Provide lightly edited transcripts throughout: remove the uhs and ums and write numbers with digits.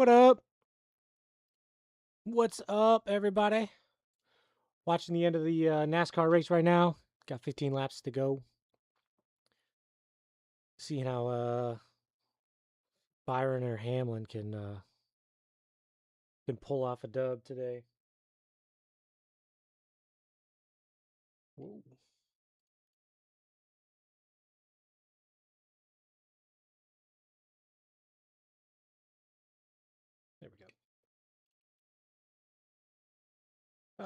What up? What's up, everybody? Watching the end of the NASCAR race right now. Got 15 laps to go. Seeing how Byron or Hamlin can pull off a dub today. Whoa. There we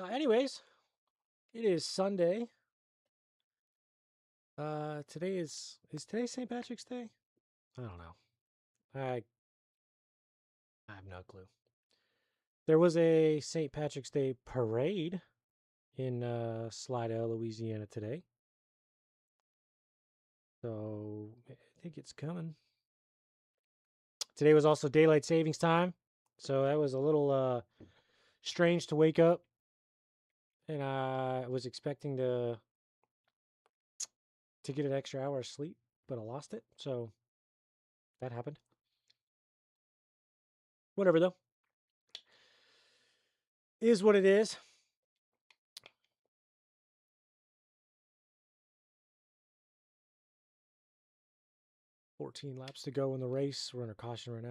go. Anyways, it is Sunday. Today is today St. Patrick's Day? I don't know. I have no clue. There was a St. Patrick's Day parade in Slidell, Louisiana today. So I think it's coming. Today was also daylight savings time, so that was a little strange to wake up, and I was expecting to get an extra hour of sleep, but I lost it, so that happened. Whatever though, is what it is. $14 laps to go in the race. We're under caution right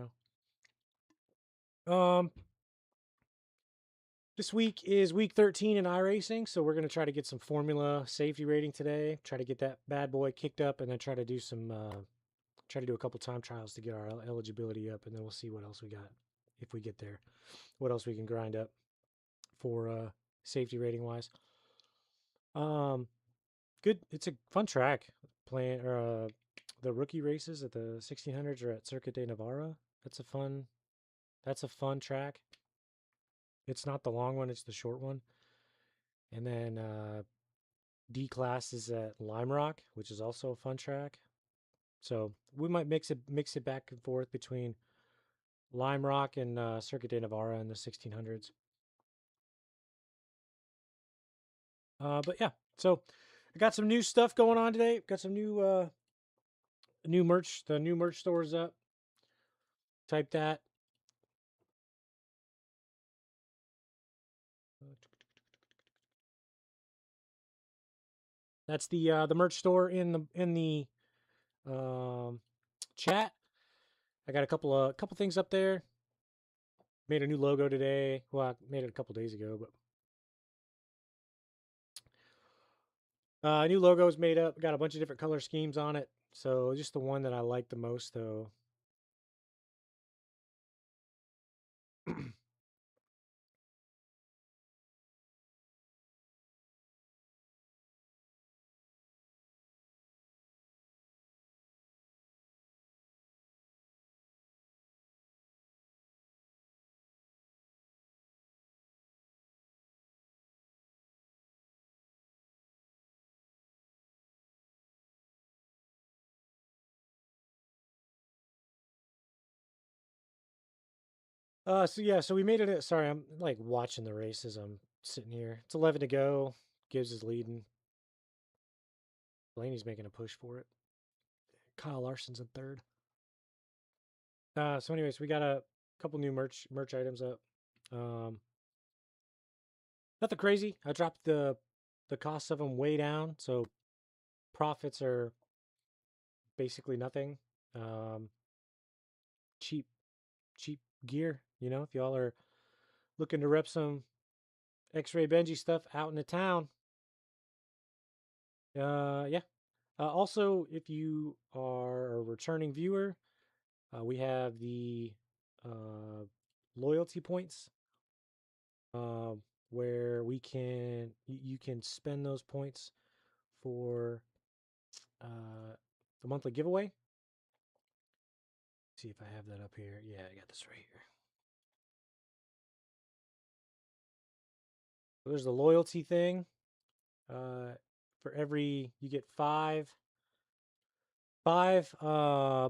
now. This week is week 13 in iRacing, so we're going to try to get some formula safety rating today. Try to get that bad boy kicked up, and then try to do a couple time trials to get our eligibility up, and then we'll see what else we got if we get there. What else we can grind up for safety rating wise. Good. It's a fun track. Playing or the rookie races at the 1600s are at Circuit de Navarra. That's a fun track. It's not the long one, it's the short one. And then D class is at Lime Rock, which is also a fun track. So we might mix it back and forth between Lime Rock and Circuit de Navarra in the 1600s. But yeah, so I got some new stuff going on today. Got some new merch. The new merch store is up. Type that. That's the merch store in the chat. I got a couple things up there. Made a new logo today. Well, I made it a couple days ago, but new logo is made up. Got a bunch of different color schemes on it. So just the one that I like the most, though. So yeah, so we made it. Sorry, I'm like watching the races. I'm sitting here. It's 11 to go. Gibbs is leading. Blaney's making a push for it. Kyle Larson's in third. So anyways, we got a couple new merch items up. Um, Nothing crazy. I dropped the cost of them way down, so profits are basically nothing. Um, cheap cheap gear. If y'all are looking to rep some X-Ray Benji stuff out in the town, yeah. Also, if you are a returning viewer, we have the uh, loyalty points, uh, where you can spend those points for the monthly giveaway. See if I have that up here. Yeah, I got this right here. So there's the loyalty thing. For every you get five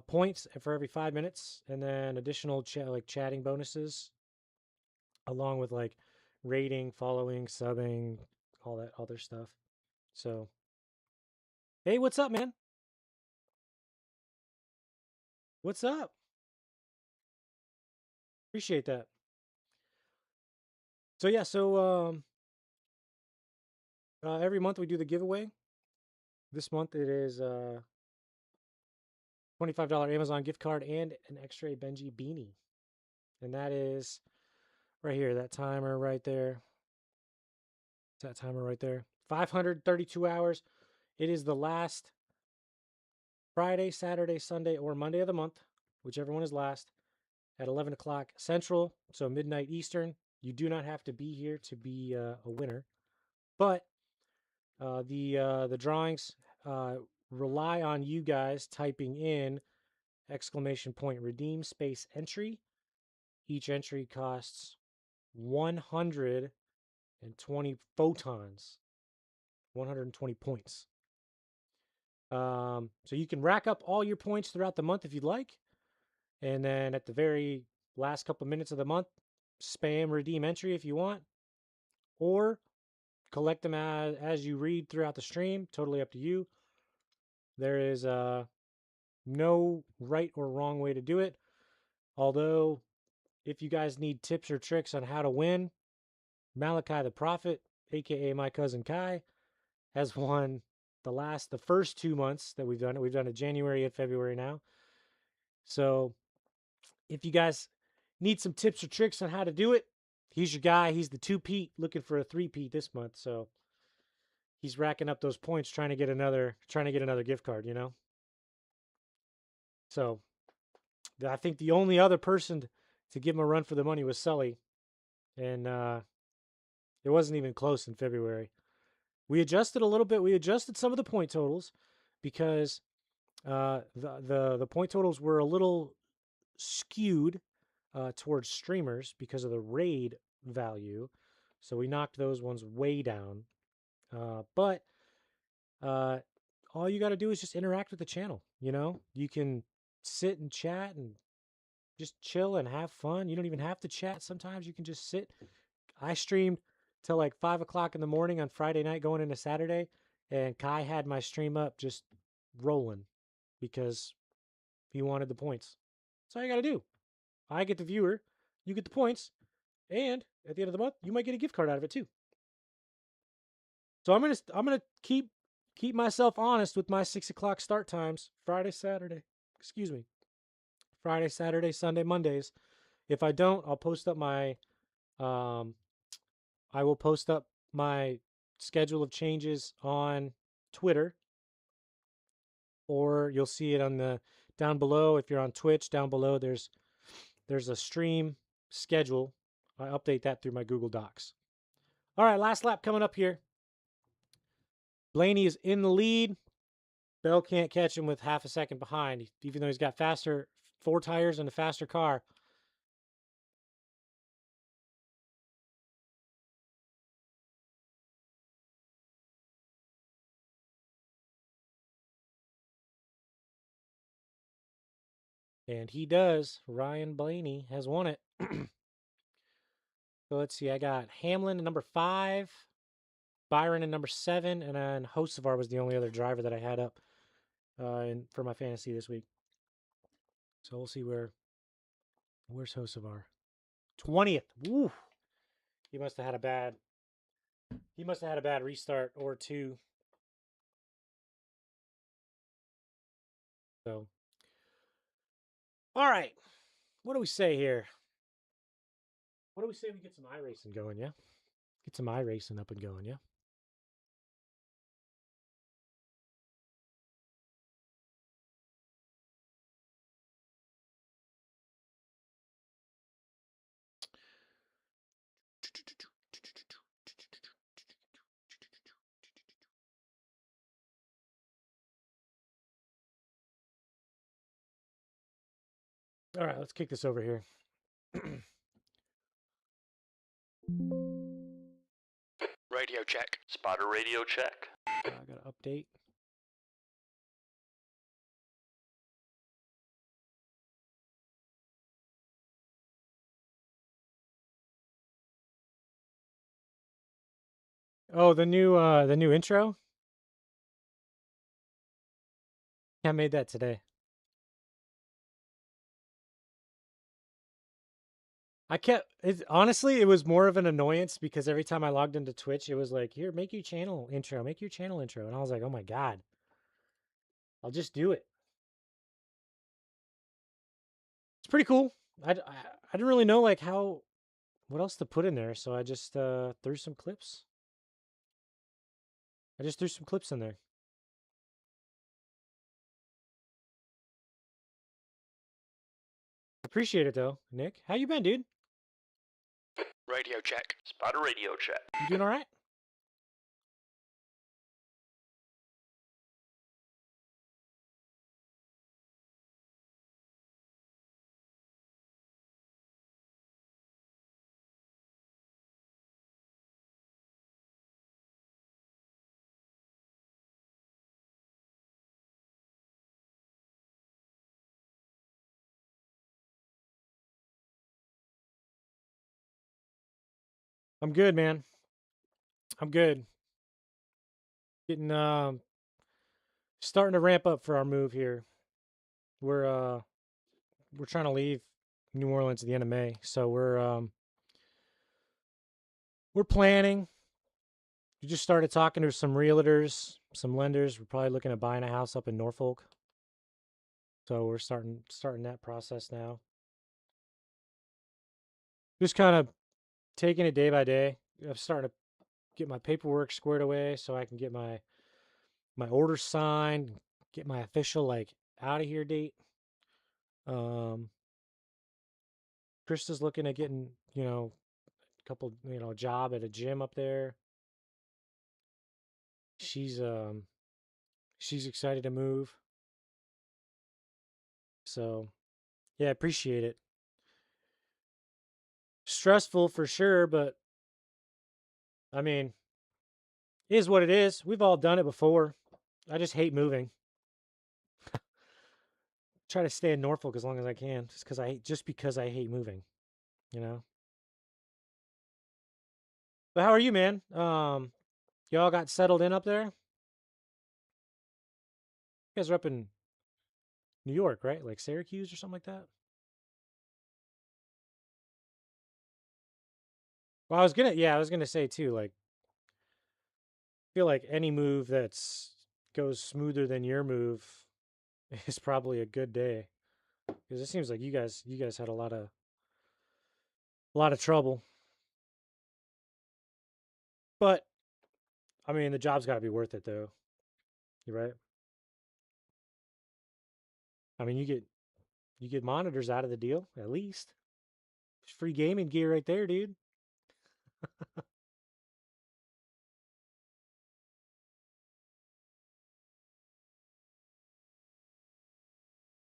points for every 5 minutes, and then additional chatting bonuses, along with like rating, following, subbing, all that other stuff. So, hey, what's up, man? What's up? Appreciate that. So yeah, every month we do the giveaway. This month it is $25 Amazon gift card and an X-Ray Benji beanie. And that is right here, that timer right there. That timer right there. 532 hours. It is the last Friday, Saturday, Sunday, or Monday of the month, whichever one is last, at 11 o'clock Central, so midnight Eastern. You do not have to be here to be a winner. But the drawings rely on you guys typing in ! redeem space entry. Each entry costs 120 photons, 120 points. So you can rack up all your points throughout the month if you'd like. And then at the very last couple minutes of the month, spam redeem entry if you want. Or collect them as you read throughout the stream. Totally up to you. There is no right or wrong way to do it. Although, if you guys need tips or tricks on how to win, Malachi the Prophet, aka my cousin Kai, has won the first 2 months that we've done it. We've done it January and February now. So if you guys need some tips or tricks on how to do it, he's your guy. He's the 2-peat looking for a 3-peat this month. So he's racking up those points trying to get another gift card, you know? So I think the only other person to give him a run for the money was Sully. And it wasn't even close in February. We adjusted a little bit. We adjusted some of the point totals because the point totals were a little skewed towards streamers because of the raid value. So we knocked those ones way down. But all you got to do is just interact with the channel. You know, you can sit and chat and just chill and have fun. You don't even have to chat. Sometimes you can just sit. I streamed till like 5 o'clock in the morning on Friday night going into Saturday, and Kai had my stream up just rolling because he wanted the points. That's all you got to do. I get the viewer, you get the points, and at the end of the month, you might get a gift card out of it too. So I'm gonna keep myself honest with my 6 o'clock start times. Friday, Saturday, excuse me. Friday, Saturday, Sunday, Mondays. If I don't, I'll post up my I will post up my schedule of changes on Twitter, or you'll see it on the down below. If you're on Twitch, down below there's a stream schedule. I update that through my Google Docs. All right, last lap coming up here. Blaney is in the lead. Bell can't catch him with half a second behind, even though he's got 4 tires and a faster car. And he does. Ryan Blaney has won it. So let's see. I got Hamlin at number 5, Byron at number 7, and then Hocevar was the only other driver that I had up for my fantasy this week. So we'll see where's Hocevar. 20th. Woo. He must have had a bad restart or two. So, all right. What do we say here? What do we say we get some iRacing going, yeah? Get some iRacing up and going, yeah? All right, let's kick this over here. Radio check. Spotter radio check. I got to update. Oh, the new intro? I made that today. I kept it honestly, it was more of an annoyance because every time I logged into Twitch, it was like, here, make your channel intro, make your channel intro. And I was like, oh my God, I'll just do it. It's pretty cool. I didn't really know like how what else to put in there, so I just threw some clips. I just threw some clips in there. Appreciate it though, Nick. How you been, dude? Radio check. Spotter radio check. You doing all right? I'm good, man. I'm good. Getting starting to ramp up for our move here. We're uh we're trying to leave New Orleans at the end of May, so we're planning. We just started talking to some realtors, some lenders. We're probably looking at buying a house up in Norfolk. So we're starting that process now. Just kind of taking it day by day. I'm starting to get my paperwork squared away so I can get my orders signed, get my official like out of here date. Um, Krista's looking at getting a couple job at a gym up there. She's um she's excited to move. So yeah, appreciate it. Stressful for sure, but I mean, it is what it is. We've all done it before. I just hate moving. Try to stay in Norfolk as long as I can, just because I hate moving. You know. But how are you, man? Y'all got settled in up there? You guys are up in New York, right? Like Syracuse or something like that. Well, I was gonna say too. Like, I feel like any move that's goes smoother than your move is probably a good day because it seems like you guys had a lot of trouble. But I mean, the job's got to be worth it, though. You're right. I mean, you get monitors out of the deal at least. It's free gaming gear right there, dude.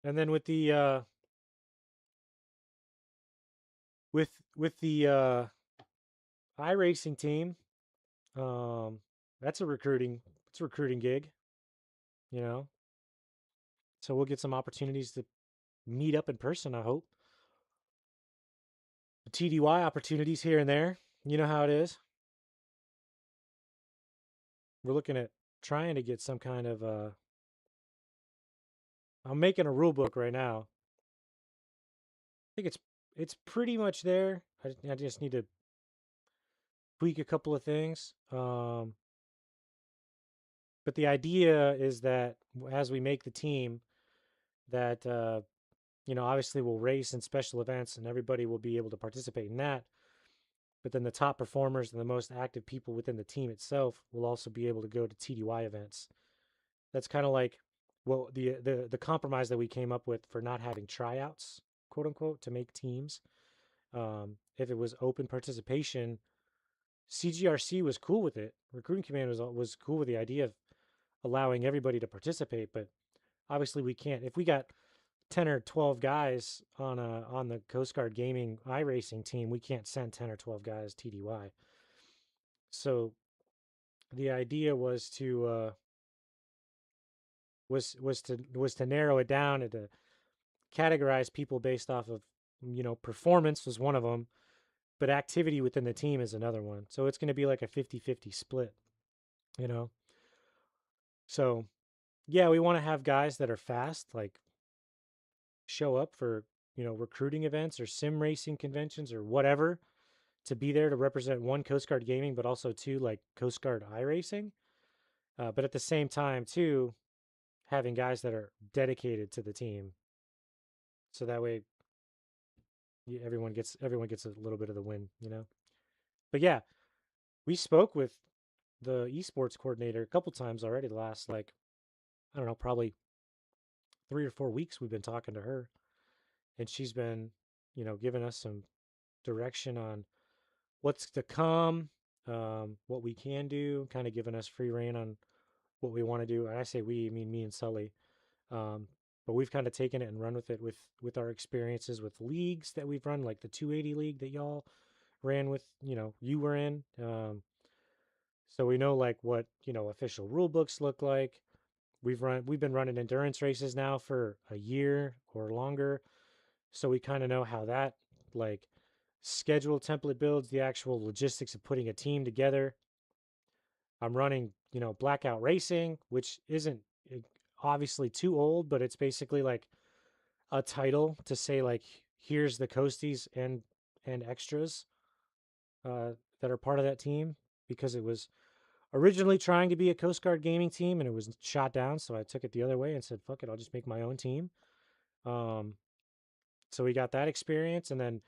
And then with the iRacing team, um, that's a recruiting it's a recruiting gig, you know. So we'll get some opportunities to meet up in person. I hope TDY opportunities here and there. You know how it is. We're looking at trying to get some kind of I'm making a rule book right now. I think it's pretty much there. I just need to tweak a couple of things. But the idea is that as we make the team, that obviously we'll race in special events, and everybody will be able to participate in that. But then the top performers and the most active people within the team itself will also be able to go to TDY events. That's kind of like the compromise that we came up with for not having tryouts, quote unquote, to make teams. If it was open participation, CGRC was cool with it. Recruiting Command was cool with the idea of allowing everybody to participate, but obviously we can't. If we got 10 or 12 guys on the Coast Guard Gaming iRacing team, we can't send 10 or 12 guys TDY. So the idea was to narrow it down and to categorize people based off of performance was one of them, but activity within the team is another one. So it's going to be like a 50-50 split, you know. So yeah, we want to have guys that are fast, like show up for recruiting events or sim racing conventions or whatever to be there to represent one Coast Guard gaming, but also two like Coast Guard iRacing. But at the same time, too, having guys that are dedicated to the team, so that way everyone gets a little bit of the win. But yeah, we spoke with the esports coordinator a couple times already. The last like I don't know, probably 3 or 4 weeks we've been talking to her, and she's been giving us some direction on what's to come, what we can do, kind of giving us free reign on what we want to do. And I say we, I mean me and Sully. Um, but we've kind of taken it and run with it with our experiences with leagues that we've run, like the 280 league that y'all ran with. You were in. So we know like what official rule books look like. We've been running endurance races now for a year or longer, so we kind of know how that like schedule template builds, the actual logistics of putting a team together. I'm running, Blackout Racing, which isn't obviously too old, but it's basically like a title to say like here's the coasties and extras uh, that are part of that team because it was originally trying to be a Coast Guard gaming team and it was shot down. So I took it the other way and said, fuck it, I'll just make my own team. Um, so we got that experience. And then,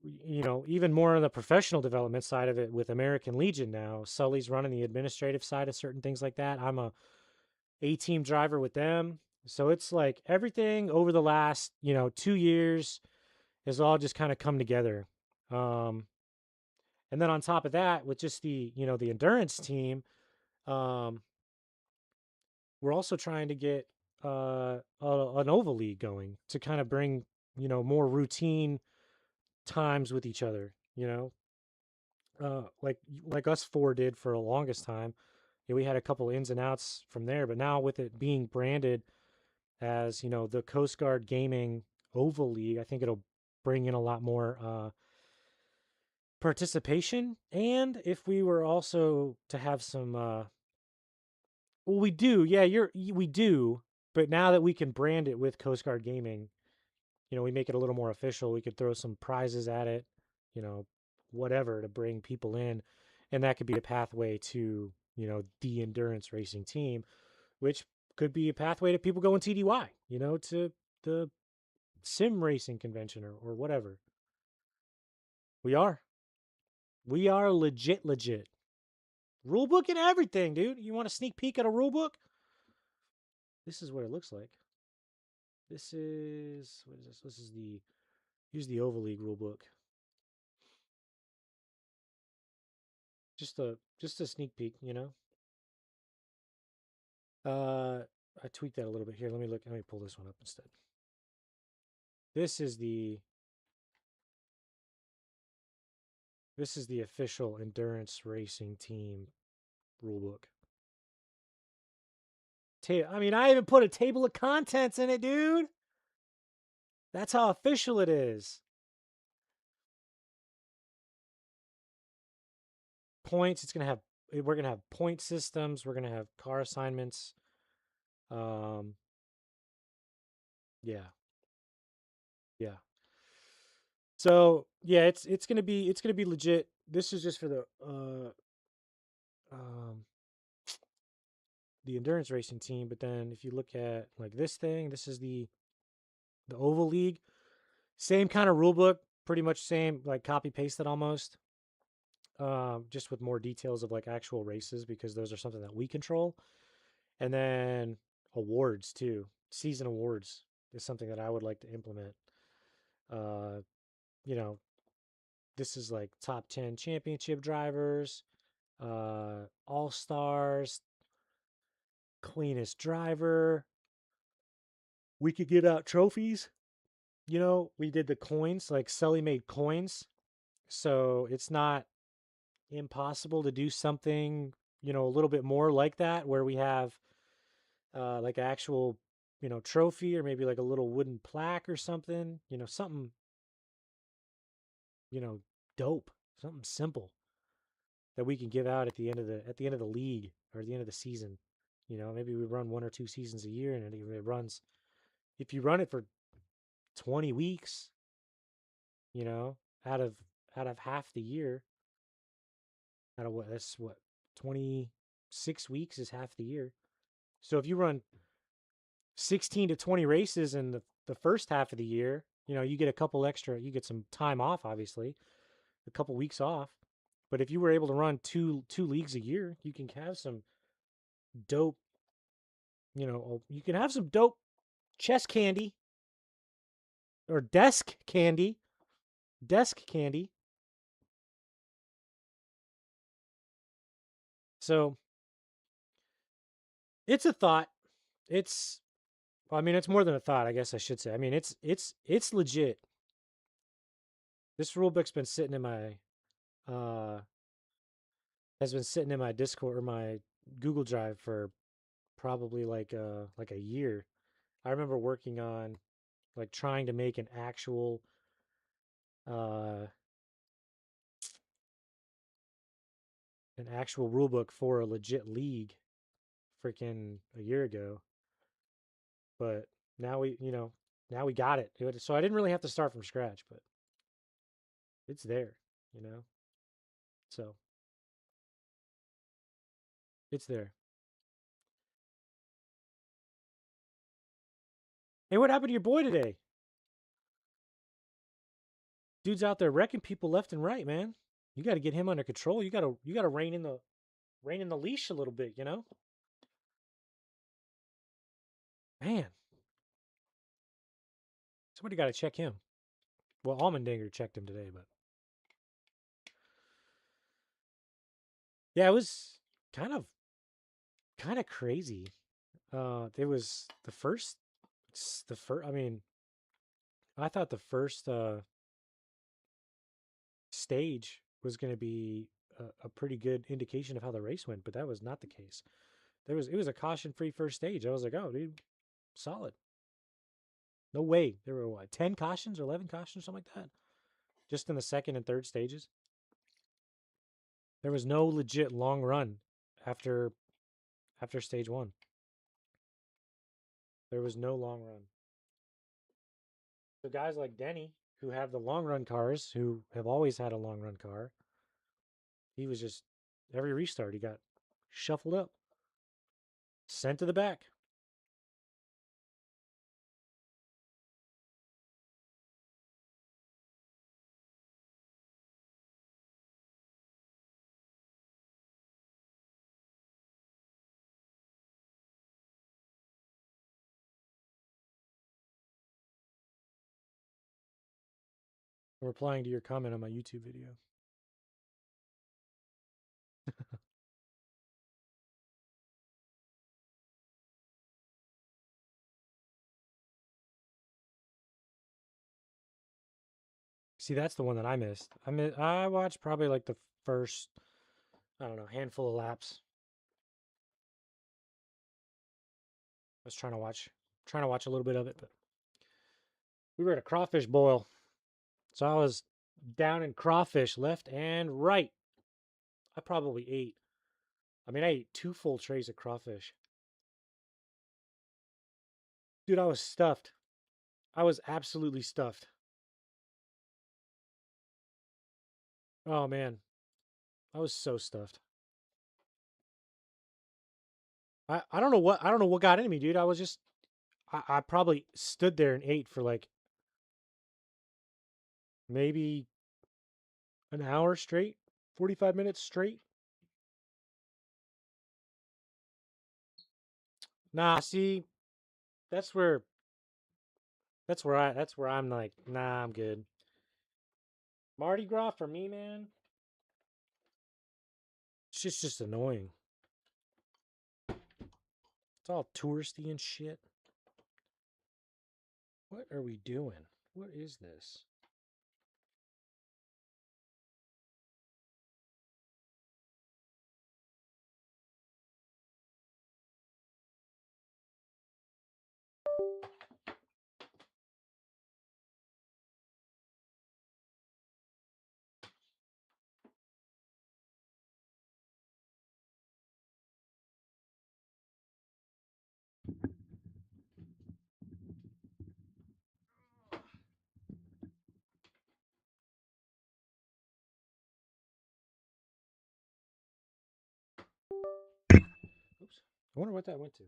even more on the professional development side of it with American Legion now, Sully's running the administrative side of certain things like that. I'm a team driver with them. So it's like everything over the last, 2 years has all just kind of come together. Um, and then on top of that, with just the endurance team, um, we're also trying to get an oval league going to kind of bring more routine times with each other. Like us four did for the longest time. Yeah, we had a couple ins and outs from there, but now with it being branded as the Coast Guard Gaming Oval League, I think it'll bring in a lot more participation. And if we were also to have some, well, we do, yeah, we do, but now that we can brand it with Coast Guard Gaming, we make it a little more official. We could throw some prizes at it, you know, whatever to bring people in, and that could be a pathway to the endurance racing team, which could be a pathway to people going TDY, to the sim racing convention or whatever. We are. We are legit. Rule book and everything, dude. You want a sneak peek at a rule book? This is what it looks like. This is what is this? This is the here's the Oval League rule book. Just a sneak peek. I tweaked that a little bit here. Let me look. Let me pull this one up instead. This is the official endurance racing team rule book. I mean, I even put a table of contents in it, dude. That's how official it is. Points. We're gonna have point systems. We're gonna have car assignments. Um, yeah, yeah. So yeah, it's gonna be legit. This is just for um the endurance racing team. But then if you look at like this thing, this is the Oval League. Same kind of rule book, pretty much same, like copy pasted almost. Just with more details of like actual races because those are something that we control. And then awards too. Season awards is something that I would like to implement. Uh, you know, this is like top 10 championship drivers, all stars, cleanest driver. We could give out trophies. We did the coins, like Sully made coins. So it's not impossible to do something, a little bit more like that, where we have like actual, trophy or maybe like a little wooden plaque or something, something, you know, dope, something simple that we can give out at the end of the league or at the end of the season. Maybe we run one or two seasons a year and it runs. If you run it for 20 weeks, you know, out of half the year. Out of what? That's what 26 weeks is half the year. So if you run 16 to 20 races in the first half of the year, you know, you get a couple extra, you get some time off, obviously, a couple weeks off. But if you were able to run two leagues a year, you can have some dope, you can have some dope chest candy or desk candy. So it's a thought. It's, I mean, it's more than a thought, I guess I should say. I mean, it's legit. This rule book's been sitting in my uh has been sitting in my Discord or my Google Drive for probably like a year. I remember working on like trying to make uh an actual rule book for a legit league freaking a year ago. But now now we got it. So I didn't really have to start from scratch, but it's there, you know. So it's there. Hey, what happened to your boy today? Dude's out there wrecking people left and right, man. You got to get him under control. You got to rein in the leash a little bit, you know? Man, somebody got to check him. Well, Almendinger checked him today, but yeah, it was kind of kind of crazy. It was the first. I mean, I thought the first stage was going to be a pretty good indication of how the race went, but that was not the case. It was a caution free first stage. I was like, oh, dude, solid. No way. There were what 10 cautions or 11 cautions, something like that, just in the second and third stages. There was no legit long run after stage one. There was no long run. So guys like Denny, who have the long run cars, who have always had a long run car, he was just every restart he got shuffled up, sent to the back. I'm replying to your comment on my YouTube video. See, that's the one that I missed. I watched probably like the first, I don't know, handful of laps. I was trying to watch a little bit of it, but we were at a crawfish boil. So I was down in crawfish left and right. I probably ate. I mean, I ate two full trays of crawfish. Dude, I was stuffed. I was absolutely stuffed. Oh man, I was so stuffed. I don't know what got into me, dude. I was just I probably stood there and ate for like maybe an hour straight, 45 minutes straight. Nah, see, that's where that's where I'm like, nah, I'm good. Mardi Gras for me, man. It's just annoying. It's all touristy and shit. What are we doing? What is this? I wonder what that went to.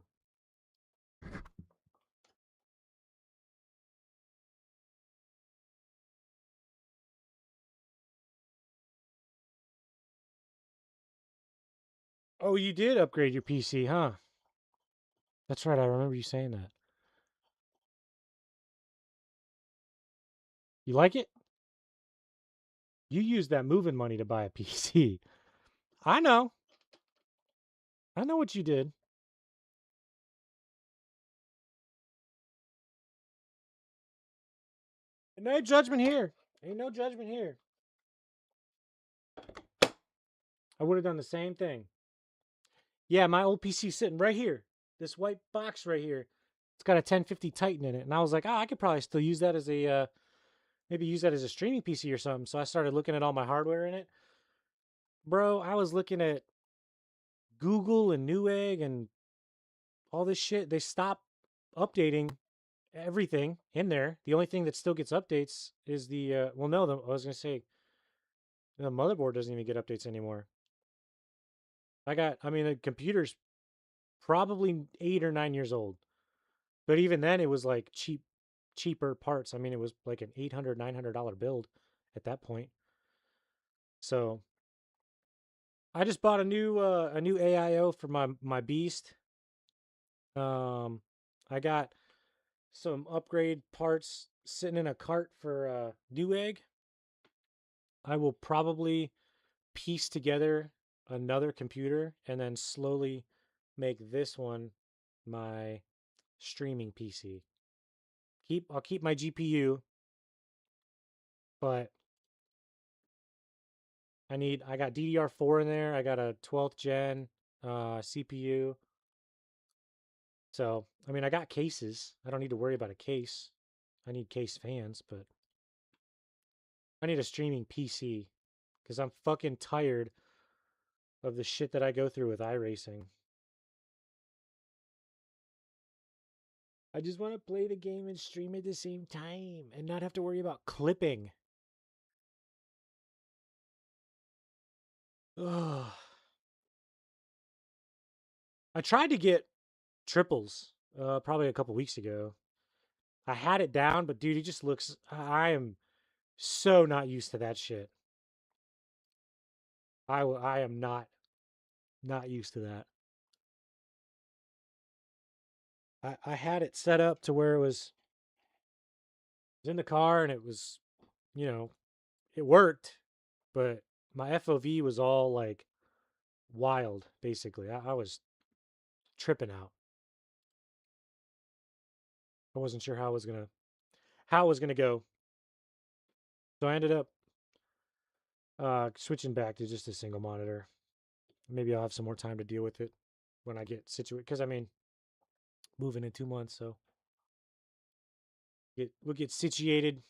Oh, you did upgrade your PC, huh? That's right. I remember you saying that. You like it? You used that moving money to buy a PC. I know. I know what you did. No judgment here. Ain't no judgment here. I would have done the same thing. Yeah, my old PC sitting right here. This white box right here. It's got a 1050 Titan in it. And I was like, I could probably still use that as a, maybe use that as a streaming PC or something. So I started looking at all my hardware in it. Bro, I was looking at Google and Newegg and all this shit. They stopped updating everything in there. The only thing that still gets updates is the, well, no, I was going to say the motherboard doesn't even get updates anymore. I mean, the computer's probably 8 or 9 years old. But even then, it was like cheaper parts. I mean, it was like an $800, $900 build at that point. So I just bought a new AIO for my beast. I got some upgrade parts sitting in a cart for Newegg. I will probably piece together another computer and then slowly make this one my streaming PC. I'll keep my GPU, but I got DDR4 in there. I got a 12th gen CPU. So, I mean, I got cases. I don't need to worry about a case. I need case fans, but I need a streaming PC because I'm fucking tired of the shit that I go through with iRacing. I just want to play the game and stream at the same time and not have to worry about clipping. Ugh. I tried to get triples probably a couple weeks ago. I had it down, but dude, it just looks. I am so not used to that shit. I am not used to that. I had it set up to where it was in the car and it was, you know, it worked, but my FOV was all like wild, basically. I was tripping out. I wasn't sure how it was gonna go. So I ended up switching back to just a single monitor. Maybe I'll have some more time to deal with it when I get situated. Because I mean, moving in 2 months, so we'll get situated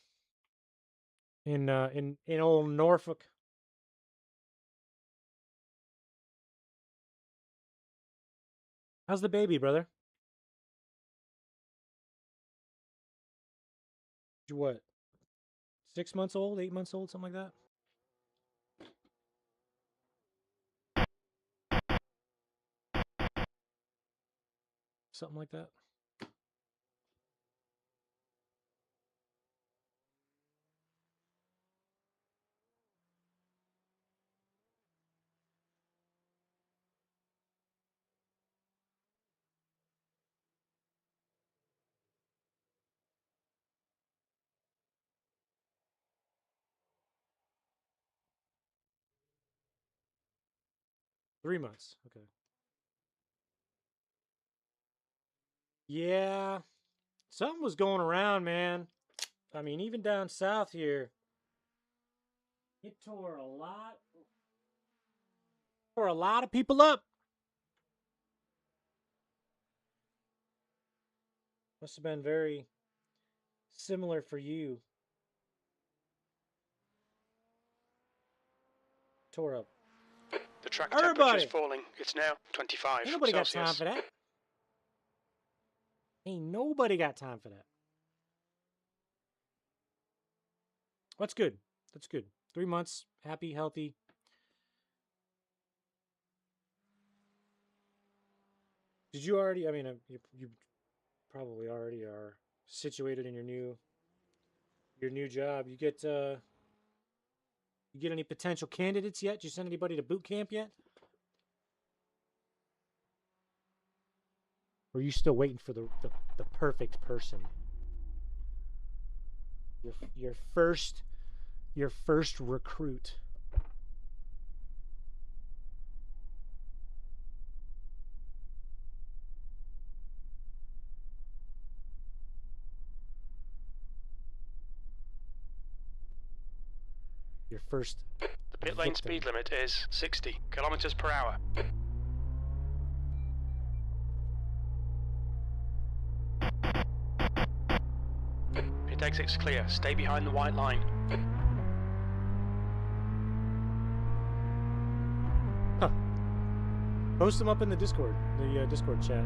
in old Norfolk. How's the baby, brother? You what? 6 months old, 8 months old, something like that. Something like that. $3 months. Okay. Yeah, something was going around, man. I mean, even down south here, it tore a lot of people up. Must have been very similar for you. Tore up The track temperature is everybody. falling. It's now 25 Ain't nobody got Celsius. time for that. Ain't nobody got time for that. That's good. That's good. 3 months, happy, healthy. Did you already? I mean, you probably already are situated in your new job. You get any potential candidates yet? Did you send anybody to boot camp yet? Or are you still waiting for the perfect person? Your first recruit. Your first The pit lane victim. speed limit is 60 kilometers per hour. Pit exit's clear. Stay behind the white line. Huh. Post them up in the Discord, Discord chat.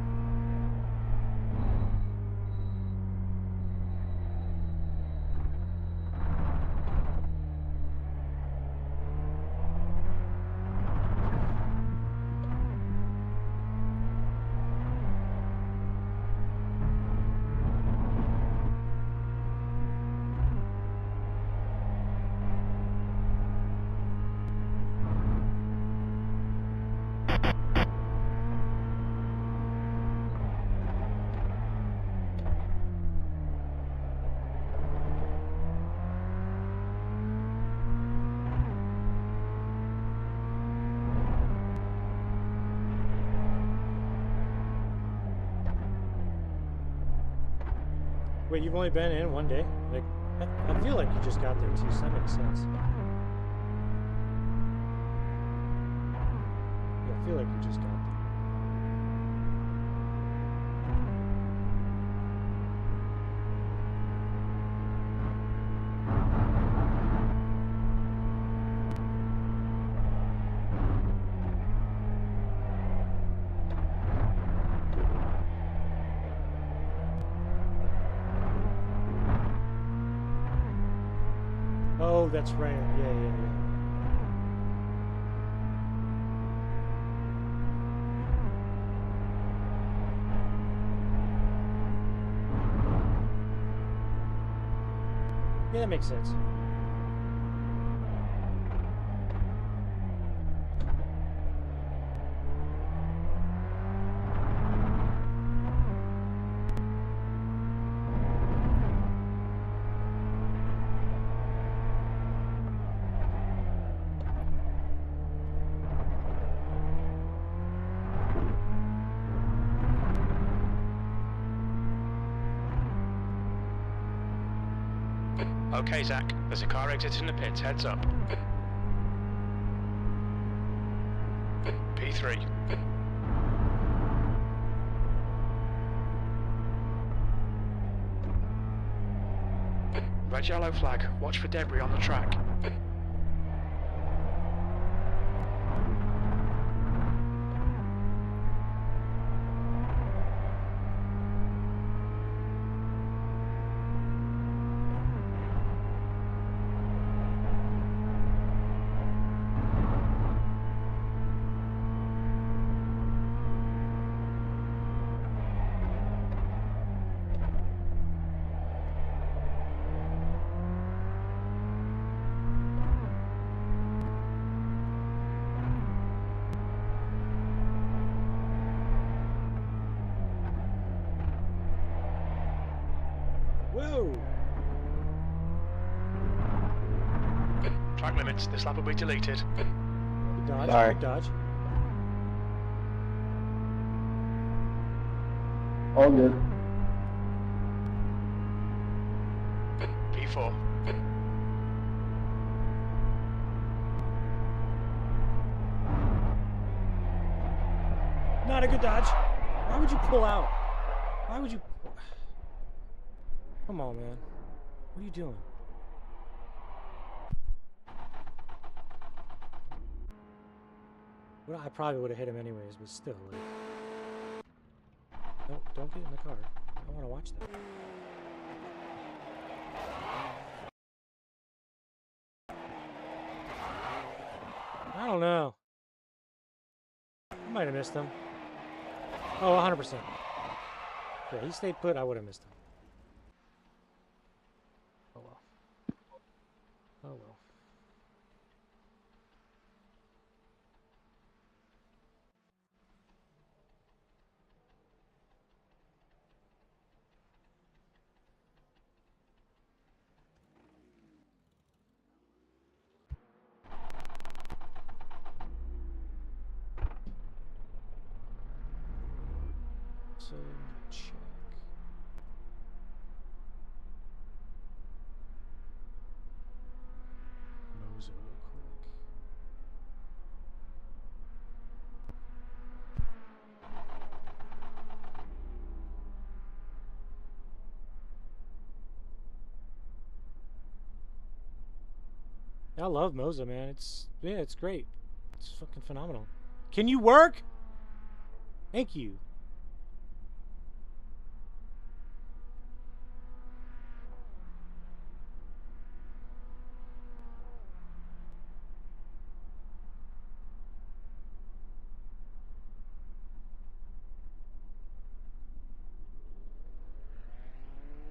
Wait, you've only been in one day? Like, I feel like you just got there too, so that makes sense. Yeah, I feel like you just got there. Oh, that's right. Yeah. Yeah, that makes sense. Okay, Zach. There's a car exiting the pits. Heads up. P3. Red yellow flag. Watch for debris on the track. Whoa! Track limits. This lap will be deleted. Good dodge. Sorry. Good dodge. All good. P4. Not a good dodge. Why would you pull out? Why would you? Come on, man. What are you doing? Well, I probably would have hit him anyways, but still. Like, don't get in the car. I want to watch that. I don't know. I might have missed him. Oh, 100%. Yeah, he stayed put, I would have missed him. Oh well. Oh well. So, check. Moser real quick. I love Moza, man. It's great. It's fucking phenomenal. Can you work? Thank you.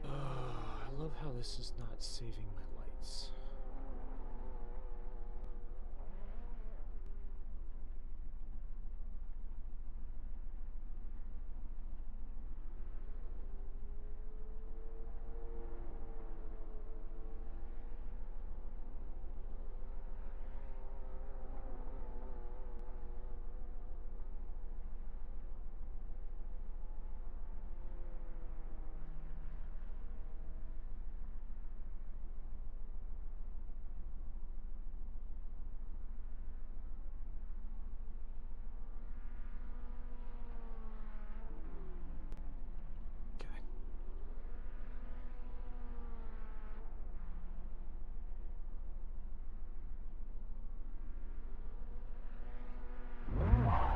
I love how this is not saving my lights.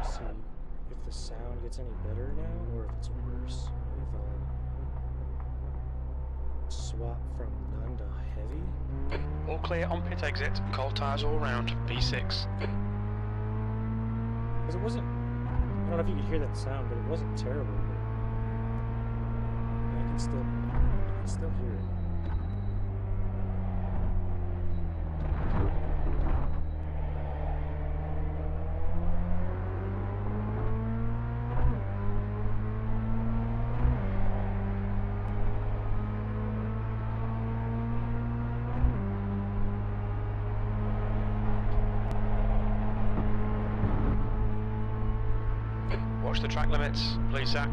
See if the sound gets any better now or if it's worse. If swap from none to heavy. All clear on pit exit. Call tires all round. B6. Because it wasn't. I don't know if you could hear that sound, but it wasn't terrible. But I can still hear it. Watch the track limits. Please, Zach.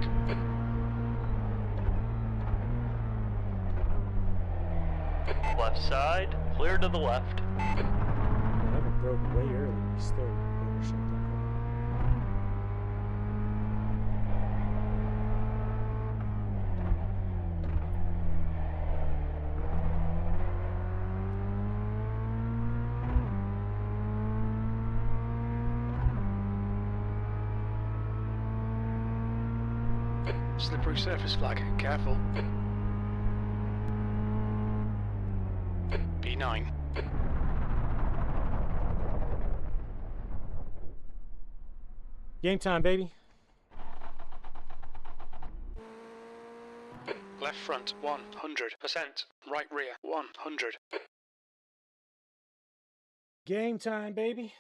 Left side. Clear to the left. Yeah, that one broke way early. We still overshot that corner. Slippery surface flag. Careful. B9. Game time, baby. Left front 100%. Right rear 100. Game time, baby.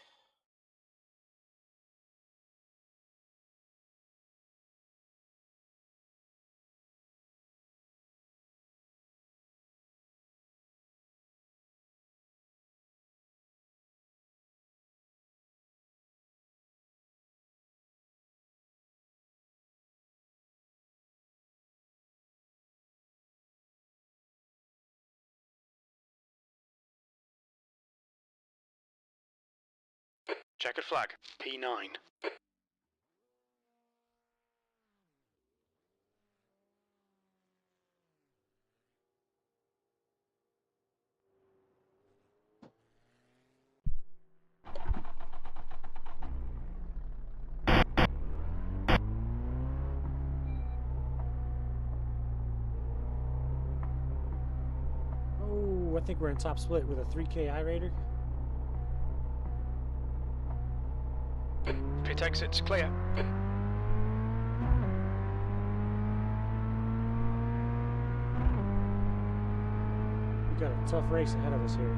Checkered flag. P9. Oh, I think we're in top split with a 3K iRater. Pit exits clear. got a tough race ahead of us here.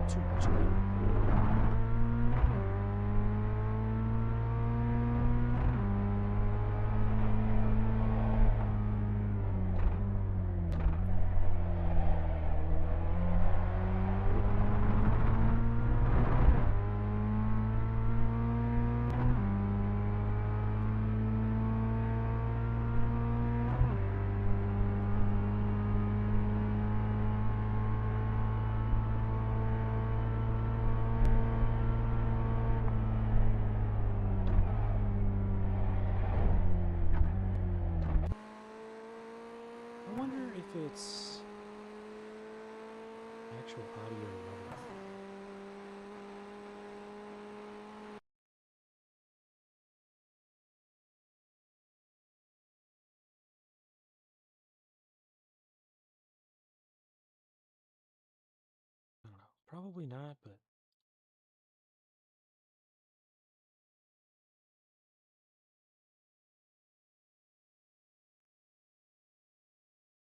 Too much wind. I wonder if it's actual audio level. I don't know. Probably not, but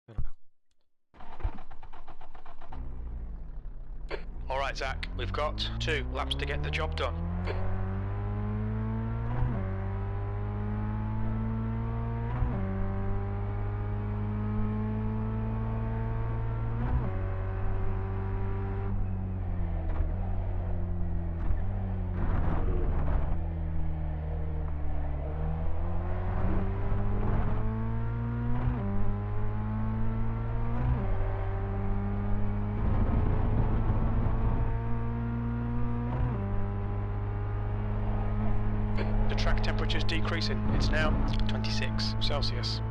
I don't know. Alright, Zach, we've got 2 laps to get the job done. The track temperature's decreasing. It's now 26 Celsius.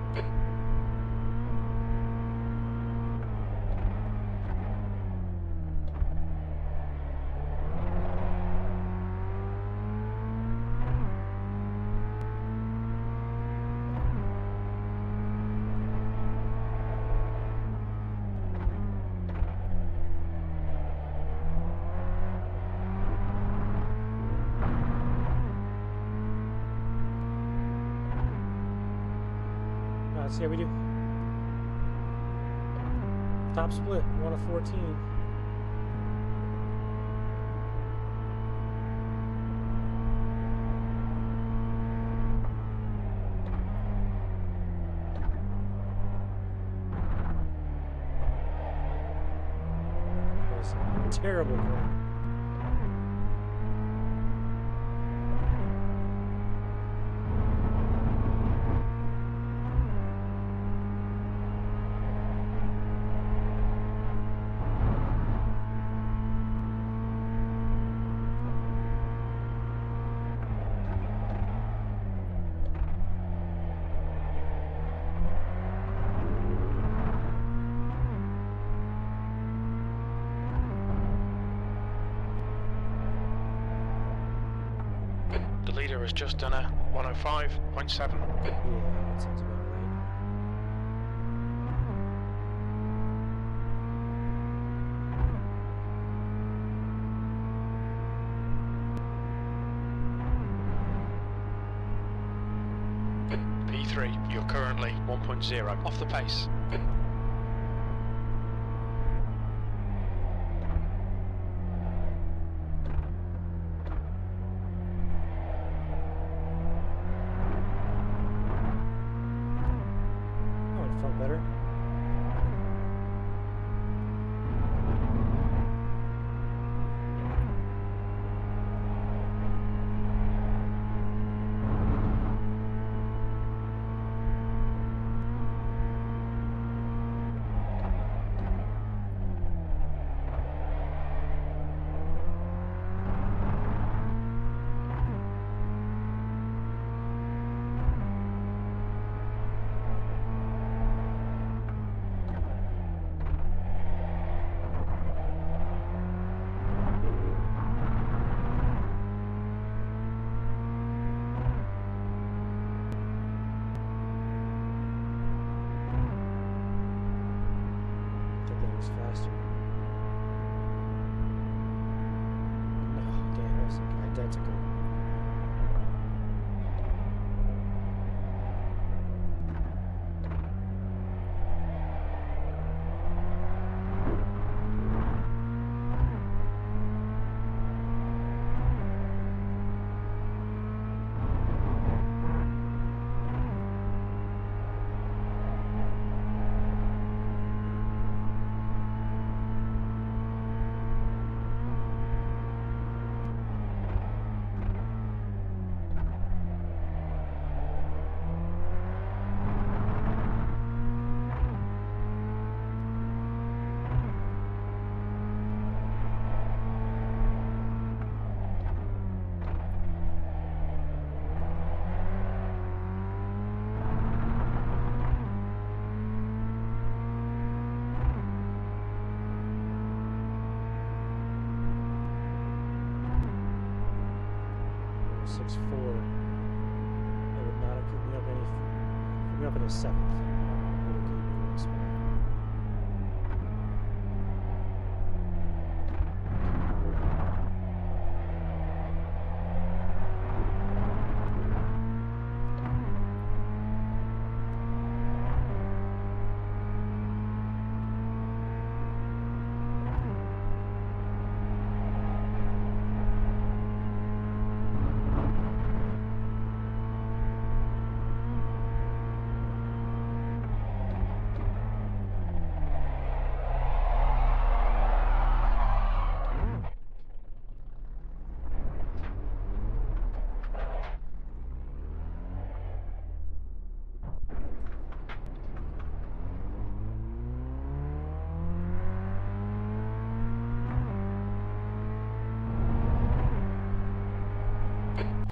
Let's see how we do. Top split, 1 of 14. That was a terrible corner. The leader has just done a 105.7. Yeah, that sounds about right. P3, you're currently 1.0 off the pace. Oh, it felt better. was faster. No, damn, that was like identical. That would not have put me up in a seventh. Would have gave me a little spot.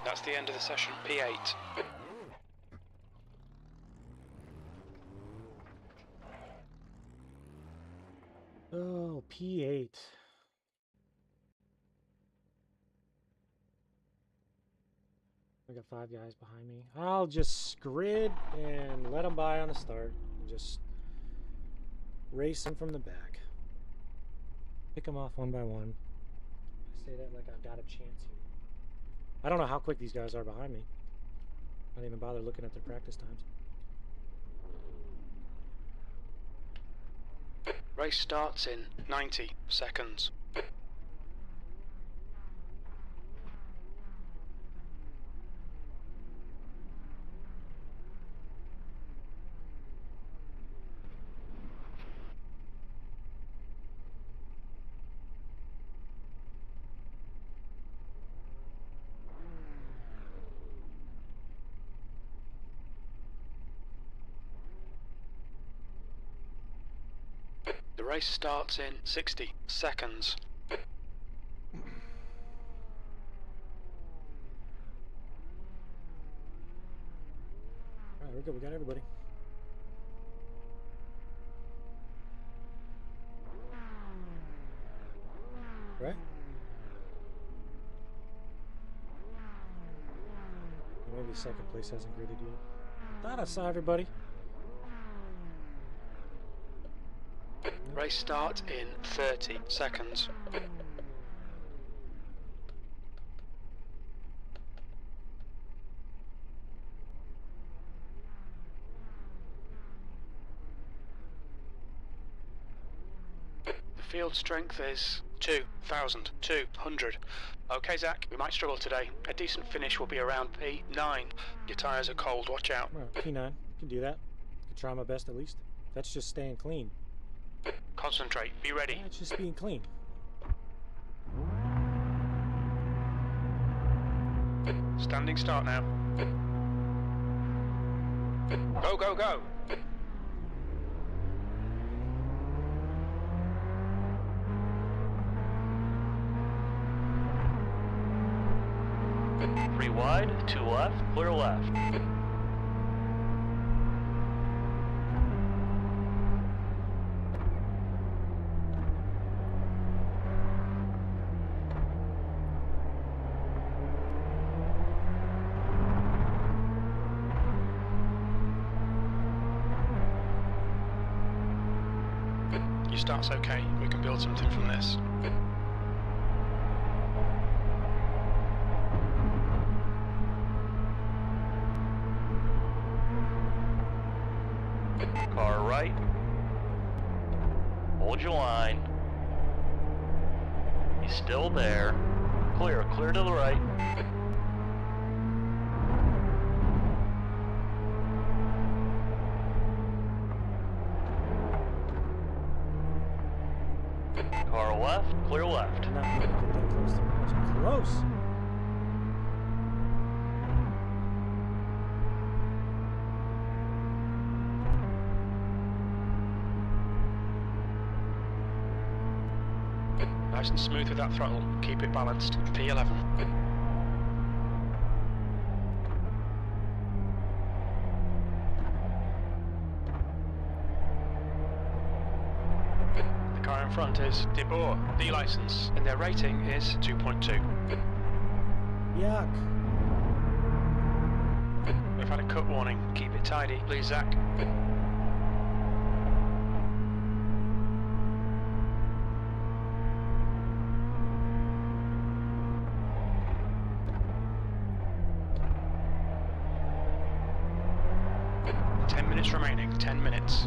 That's the end of the session, P8. Oh, P8. I got 5 guys behind me. I'll just grid and let them by on the start. And just race them from the back. Pick them off one by one. I say that like I've got a chance here. I don't know how quick these guys are behind me. I don't even bother looking at their practice times. Race starts in 90 seconds. The race starts in 60 seconds. Alright, we're good. We got everybody. Right? Maybe second place hasn't gridded yet. Thought I saw everybody. Race start in 30 seconds. The field strength is 2,200. Okay, Zach, we might struggle today. A decent finish will be around P9. Your tyres are cold, watch out. Right, P9. Can do that. Can try my best at least. That's just staying clean. Concentrate, be ready. That's just being clean. Standing start now. Go, go, go! Three wide, 2 left, clear left. Your start's okay. We can build something from this. Car right. Hold your line. He's still there. Clear to the right. Car left, clear left. Not gonna get that close to me. It's close. Nice and smooth with that throttle. Keep it balanced. P11. The car in front is De Boer, the license, and their rating is 2.2. Yuck. We've had a cut warning. Keep it tidy, please, Zach. Remaining, 10 minutes.